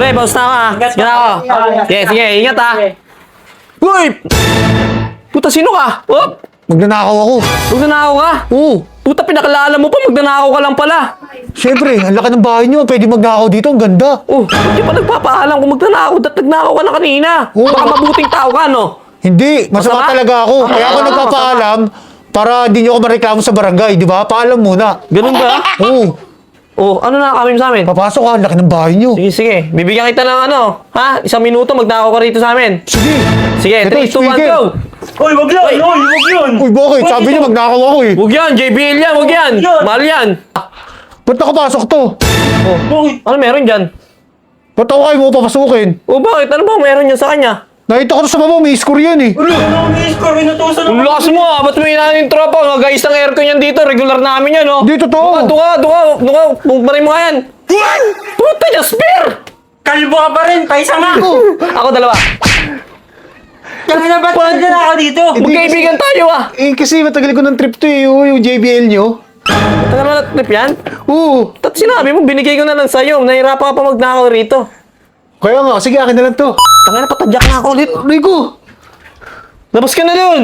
Pre, boss na ako ah. Sige na ako. Sige, ingat ah. Uy! Puta, sino ka? Oh! Magnanakaw ako. Magnanakaw ka? Oo. Puta, pinakalala mo pa, magnanakaw ka lang pala. Siyempre, ang laki ng bahay nyo. Pwede magnakaw dito. Ang ganda. Oh, hindi pa nagpapaalam kung magnanakaw. Nagnakaw ka na kanina. Oo. Baka mabuting tao ka, no? Hindi. Masama Masama? talaga ako. Kaya ako nagpapaalam para di nyo ako mareklamo sa barangay. Di ba? Paalam muna. Ganun ba? Oo. Oh, ano na kami sa amin? Papasok ka. Ang laki ng bahay nyo. Sige, sige. Bibigyan kita ng ano, ha? 1 minuto, magnakaw ka rito sa amin. Sige. Sige, Ito, 3, 2, 1, speaker. go! Uy, wag yun! Uy, wag yun! Uy, bakit? Sabi nyo magnakaw ako eh. Huwag yan, JBL yan, huwag yan. Yan. Mahal yan. Ba't nakapasok to? Bakit? Ano meron dyan? Ba't ako kayo mo papasukin? Oh, bakit? Ano ba meron dyan sa kanya? Nakita ko to sa baba. May score yan eh. Ulo, ano ang i-score? Inutusan Ang lakas mo ah, ba't may inanin yung tropa? Mga guys ng aircon yan dito, regular namin yan, no? Hindi, totoo. Doon ka, bukbarin mo nga yan. Puta niya, spear! Kalbo ka pa rin, paisa nga! Ako dalawa. Kaya na ba't na ako dito? Magkaibigan tayo ah. Eh, kasi matagal ko ng trip to eh. Yung JBL nyo. Tagal mo na trip yan? Oo. Tat sinabi mo, binigay ko na lang sa'yo. Nahirapan ka pa magnakaw rito. Kaya nga, sige, akin na lang to. Tangina, patadyak na ako ulit. Rico! Labas ka na dun!